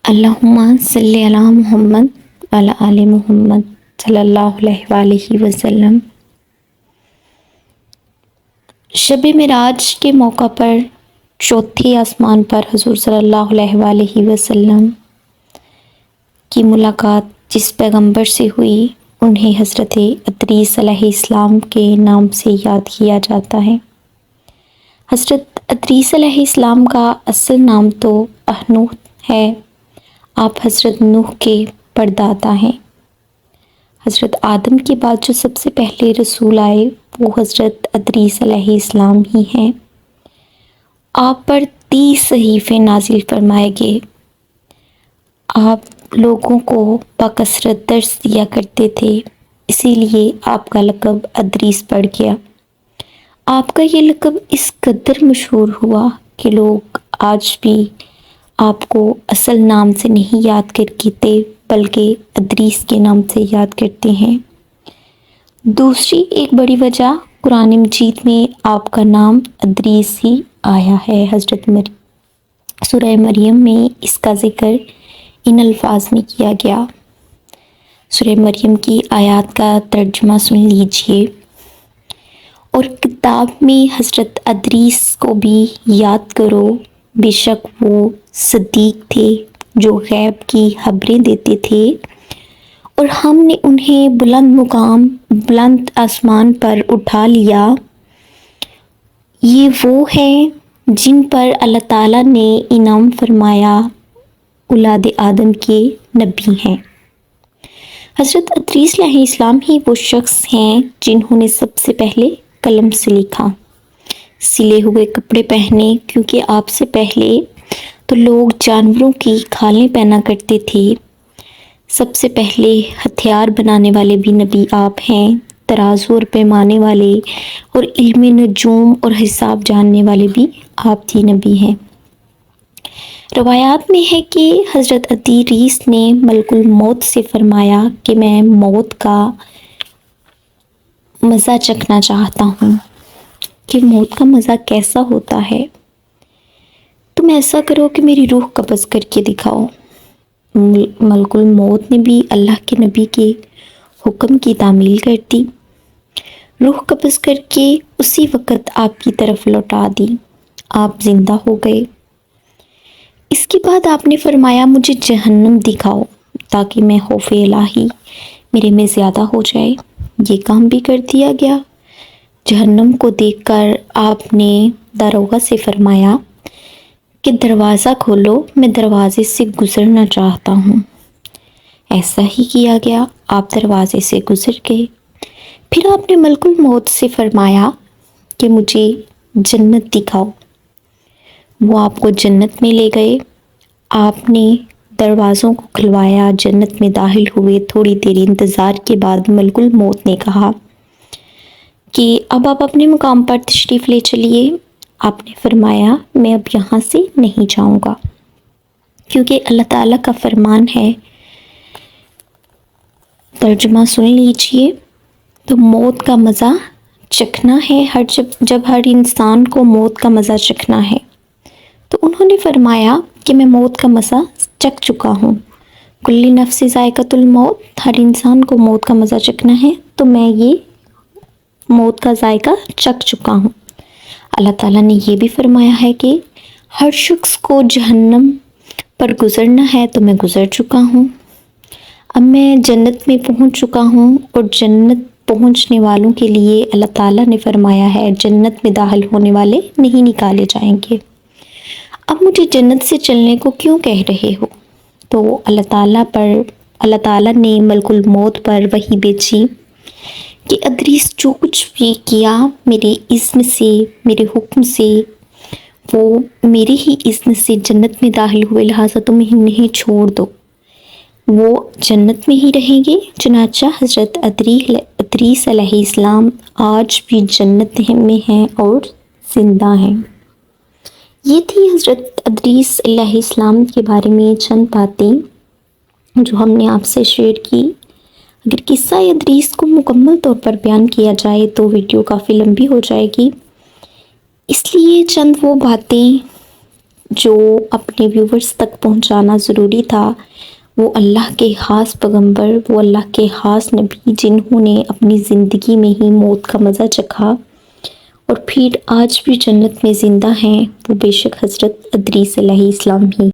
اللہم صلی علی محمد وعلی آل محمد صلی اللہ علیہ وآلہ وسلم۔ شب معراج کے موقع پر چوتھے آسمان پر حضور صلی اللہ علیہ وآلہ وسلم کی ملاقات جس پیغمبر سے ہوئی انہیں حضرت ادریس علیہ السلام کے نام سے یاد کیا جاتا ہے۔ حضرت ادریس علیہ السلام کا اصل نام تو احنوح ہے۔ آپ حضرت نوح کے پردادا ہیں۔ حضرت آدم کے بعد جو سب سے پہلے رسول آئے وہ حضرت ادریس علیہ السلام ہی ہیں۔ آپ پر 30 صحیفے نازل فرمائے گئے۔ آپ لوگوں کو بکثرت درس دیا کرتے تھے، اسی لیے آپ کا لقب ادریس پڑ گیا۔ آپ کا یہ لقب اس قدر مشہور ہوا کہ لوگ آج بھی آپ کو اصل نام سے نہیں یاد کرتے بلکہ ادریس کے نام سے یاد کرتے ہیں۔ دوسری ایک بڑی وجہ قرآن مجید میں آپ کا نام ادریس ہی آیا ہے۔ حضرت سورہ مریم میں اس کا ذکر ان الفاظ میں کیا گیا۔ سورہ مریم کی آیات کا ترجمہ سن لیجئے۔ اور کتاب میں حضرت ادریس کو بھی یاد کرو، بے شک وہ صدیق تھے جو غیب کی خبریں دیتے تھے، اور ہم نے انہیں بلند مقام بلند آسمان پر اٹھا لیا۔ یہ وہ ہیں جن پر اللہ تعالیٰ نے انعام فرمایا، اولاد آدم کے نبی ہیں۔ حضرت ادریس علیہ السلام ہی وہ شخص ہیں جنہوں نے سب سے پہلے قلم سے لکھا، سلے ہوئے کپڑے پہنے، کیونکہ آپ سے پہلے تو لوگ جانوروں کی کھالیں پہنا کرتے تھے۔ سب سے پہلے ہتھیار بنانے والے بھی نبی آپ ہیں، ترازو اور پیمانے والے اور علم نجوم اور حساب جاننے والے بھی آپ ہی نبی ہیں۔ روایات میں ہے کہ حضرت ادریس نے ملک الموت سے فرمایا کہ میں موت کا مزہ چکھنا چاہتا ہوں کہ موت کا مزہ کیسا ہوتا ہے۔ تم ایسا کرو کہ میری روح قبض کر کے دکھاؤ۔ ملک الموت نے بھی اللہ کے نبی کے حکم کی تعمیل کر دی، روح قبض کر کے اسی وقت آپ کی طرف لوٹا دی۔ آپ زندہ ہو گئے۔ اس کے بعد آپ نے فرمایا مجھے جہنم دکھاؤ تاکہ میں خوف الہی میرے میں زیادہ ہو جائے۔ یہ کام بھی کر دیا گیا۔ جہنم کو دیکھ کر آپ نے داروغہ سے فرمایا کہ دروازہ کھولو، میں دروازے سے گزرنا چاہتا ہوں۔ ایسا ہی کیا گیا، آپ دروازے سے گزر گئے۔ پھر آپ نے ملک الموت سے فرمایا کہ مجھے جنت دکھاؤ۔ وہ آپ کو جنت میں لے گئے۔ آپ نے دروازوں کو کھلوایا، جنت میں داخل ہوئے۔ تھوڑی دیر انتظار کے بعد ملک الموت نے کہا کہ اب آپ اپنے مقام پر تشریف لے چلیے۔ آپ نے فرمایا میں اب یہاں سے نہیں جاؤں گا، کیونکہ اللہ تعالیٰ کا فرمان ہے۔ ترجمہ سن لیجئے۔ تو موت کا مزہ چکھنا ہے، جب ہر انسان کو موت کا مزہ چکھنا ہے، تو انہوں نے فرمایا کہ میں موت کا مزہ چکھ چکا ہوں۔ کل نفس ذائقۃ الموت، ہر انسان کو موت کا مزہ چکھنا ہے، تو میں یہ موت کا ذائقہ چکھ چکا ہوں۔ اللہ تعالیٰ نے یہ بھی فرمایا ہے کہ ہر شخص کو جہنم پر گزرنا ہے، تو میں گزر چکا ہوں۔ اب میں جنت میں پہنچ چکا ہوں، اور جنت پہنچنے والوں کے لیے اللہ تعالیٰ نے فرمایا ہے جنت میں داخل ہونے والے نہیں نکالے جائیں گے۔ اب مجھے جنت سے چلنے کو کیوں کہہ رہے ہو؟ تو اللہ تعالیٰ نے ملک الموت پر وحی بھیجی کہ ادریس جو کچھ بھی کیا میرے اذن سے، میرے حکم سے، وہ میرے ہی اذن سے جنت میں داخل ہوئے، لہٰذا تم انہیں چھوڑ دو، وہ جنت میں ہی رہیں گے۔ چنانچہ حضرت ادریس علیہ السلام آج بھی جنت میں ہیں اور زندہ ہیں۔ یہ تھی حضرت ادریس علیہ السلام کے بارے میں چند باتیں جو ہم نے آپ سے شیئر کی۔ اگر قصہ ادریس کو مکمل طور پر بیان کیا جائے تو ویڈیو کافی لمبی ہو جائے گی، اس لیے چند وہ باتیں جو اپنے ویورز تک پہنچانا ضروری تھا، وہ اللہ کے خاص پیغمبر، وہ اللہ کے خاص نبی جنہوں نے اپنی زندگی میں ہی موت کا مزہ چکھا اور پھر آج بھی جنت میں زندہ ہیں، وہ بے شک حضرت ادریس علیہ السلام ہی۔